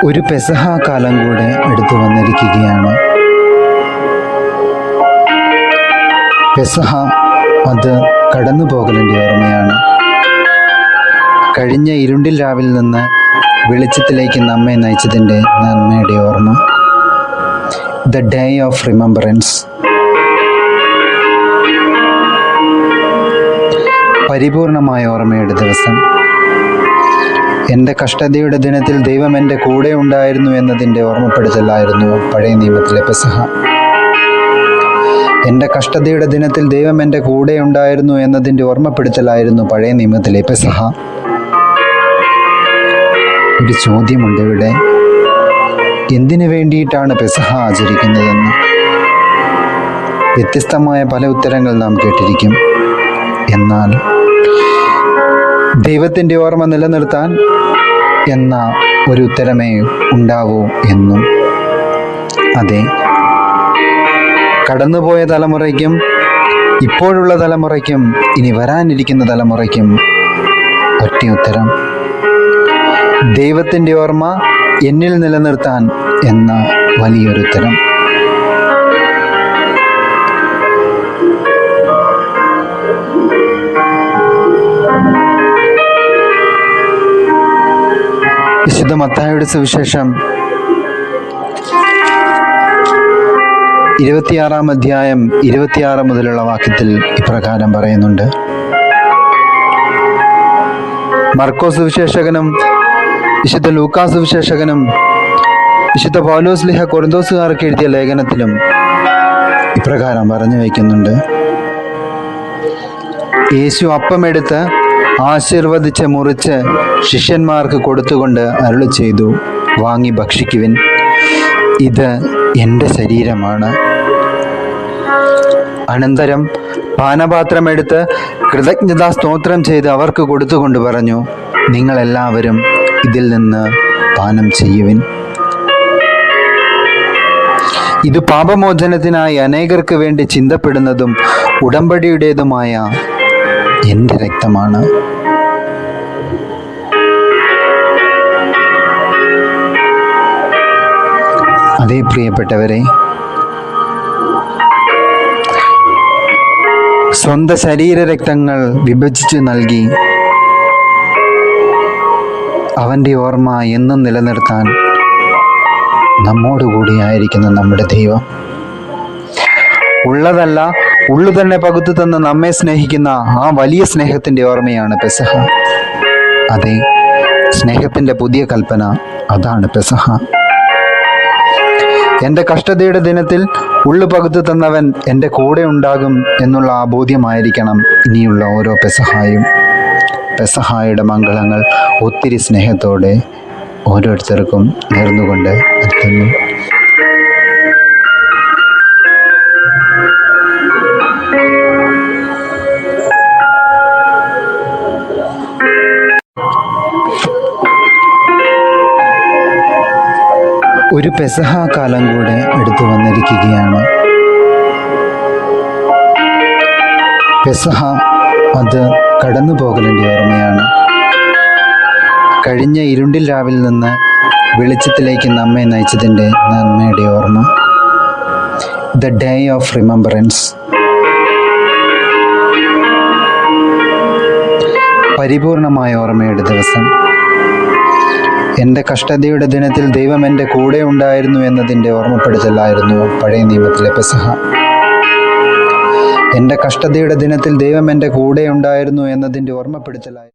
ഒരു പെസഹ കാലം കൂടെ അടുത്തു വന്നിരിക്കുകയാണ്. പെസഹ അത് കടന്നുപോകലിൻ്റെ ഓർമ്മയാണ്. കഴിഞ്ഞ ഇരുണ്ടിൽ രാവിൽ നിന്ന് വെളിച്ചത്തിലേക്ക് നമ്മെ നയിച്ചതിൻ്റെ നന്മയുടെ ഓർമ്മ. The day of remembrance. പരിപൂർണമായ ഓർമ്മയുടെ ദിവസം. എൻ്റെ കഷ്ടതയുടെ ദിനത്തിൽ ദൈവം എൻ്റെ കൂടെ ഉണ്ടായിരുന്നു എന്നതിൻ്റെ ഓർമ്മപ്പെടുത്തലായിരുന്നു പഴയ നിയമത്തിലെ പെസഹ. എൻ്റെ കഷ്ടതയുടെ ദിനത്തിൽ ദൈവം എൻ്റെ കൂടെ ഉണ്ടായിരുന്നു എന്നതിൻ്റെ ഓർമ്മപ്പെടുത്തലായിരുന്നു പഴയ നിയമത്തിലെ പെസഹ. ഒരു ചോദ്യമുണ്ട് ഇവിടെ. എന്തിനു വേണ്ടിയിട്ടാണ് പെസഹ ആചരിക്കുന്നതെന്ന്? വ്യത്യസ്തമായ പല ഉത്തരങ്ങൾ നാം കേട്ടിരിക്കും. എന്നാൽ ദൈവത്തിൻ്റെ ഓർമ്മ നിലനിർത്താൻ എന്ന ഒരു ഉത്തരമേ ഉണ്ടാവൂ എന്നും. അതെ, കടന്നുപോയ തലമുറയ്ക്കും ഇപ്പോഴുള്ള തലമുറയ്ക്കും ഇനി വരാനിരിക്കുന്ന തലമുറയ്ക്കും ഒറ്റ ഉത്തരം: ദൈവത്തിൻ്റെ ഓർമ്മ എന്നിൽ നിലനിർത്താൻ എന്ന വലിയൊരു ഉത്തരം. വിശുദ്ധ മത്തായിയുടെ സുവിശേഷം 26-ാം അധ്യായം 26 മുതലുള്ള വാക്യത്തിൽ ഇപ്രകാരം പറയുന്നുണ്ട്. മർക്കോസ് സുവിശേഷകനും വിശുദ്ധ ലൂക്കാസ് സുവിശേഷകനും വിശുദ്ധ പൗലോസ് ലീഹ കൊരിന്തോസുകാർക്ക് എഴുതിയ ലേഖനത്തിലും ഇപ്രകാരം പറഞ്ഞു വയ്ക്കുന്നുണ്ട്. യേശു അപ്പമെടുത്ത് ആശീർവദിച്ച് മുറിച്ച് ശിഷ്യന്മാർക്ക് കൊടുത്തുകൊണ്ട് അരുളി ചെയ്തു, വാങ്ങി ഭക്ഷിക്കുവിൻ, ഇത് എൻ്റെ ശരീരമാണ്. അനന്തരം പാനപാത്രമെടുത്ത് കൃതജ്ഞതാ സ്തോത്രം ചെയ്ത് അവർക്ക് കൊടുത്തുകൊണ്ട് പറഞ്ഞു, നിങ്ങളെല്ലാവരും ഇതിൽ നിന്ന് പാനം ചെയ്യുവിൻ. ഇത് പാപമോചനത്തിനായി അനേകർക്ക് വേണ്ടി ചിന്തപ്പെടുന്നതും ഉടമ്പടിയുടേതുമായ എൻ്റെ രക്തമാണ്. അതേ പ്രിയപ്പെട്ടവരെ, സ്വന്തം ശരീരരക്തങ്ങൾ വിഭജിച്ചു നൽകി അവൻ്റെ ഓർമ്മ എന്നും നിലനിർത്താൻ നമ്മോടുകൂടിയായിരിക്കുന്ന നമ്മുടെ ദൈവം. ഉള്ളതല്ല, ഉള്ളു തന്നെ പകുത്തു തന്ന് നമ്മെ സ്നേഹിക്കുന്ന ആ വലിയ സ്നേഹത്തിൻ്റെ ഓർമ്മയാണ് പെസഹ. അതെ, സ്നേഹത്തിൻ്റെ പുതിയ കൽപ്പന അതാണ് പെസഹ. എൻ്റെ കഷ്ടതയുടെ ദിനത്തിൽ ഉള്ളു പകുത്തു തന്നവൻ എൻ്റെ കൂടെ ഉണ്ടാകും എന്നുള്ള ആ ബോധ്യമായിരിക്കണം ഇനിയുള്ള ഓരോ പെസഹായും. പെസഹായുടെ മംഗളങ്ങൾ ഒത്തിരി സ്നേഹത്തോടെ ഓരോരുത്തർക്കും നേർന്നുകൊണ്ട് എത്തുന്നു. ഒരു പെസഹ കാലം കൂടെ അടുത്തു വന്നിരിക്കുകയാണ്. പെസഹ അത് കടന്നുപോകലിൻ്റെ ഓർമ്മയാണ്. കഴിഞ്ഞ ഇരുണ്ടിൽ രാവിൽ നിന്ന് വെളിച്ചത്തിലേക്ക് നമ്മെ നയിച്ചതിൻ്റെ നന്മയുടെ ഓർമ്മ. The day of remembrance. പരിപൂർണമായ ഓർമ്മയുടെ ദിവസം. എൻ്റെ കഷ്ടതയുടെ ദിനത്തിൽ ദൈവം എൻ്റെ കൂടെ ഉണ്ടായിരുന്നു എന്നതിൻ്റെ ഓർമ്മപ്പെടുത്തലായിരുന്നു പഴയ നിയമത്തിലെ പെസഹ. എൻ്റെ കഷ്ടതയുടെ ദിനത്തിൽ ദൈവം എൻ്റെ കൂടെ ഉണ്ടായിരുന്നു എന്നതിൻ്റെ ഓർമ്മപ്പെടുത്തലായിരുന്നു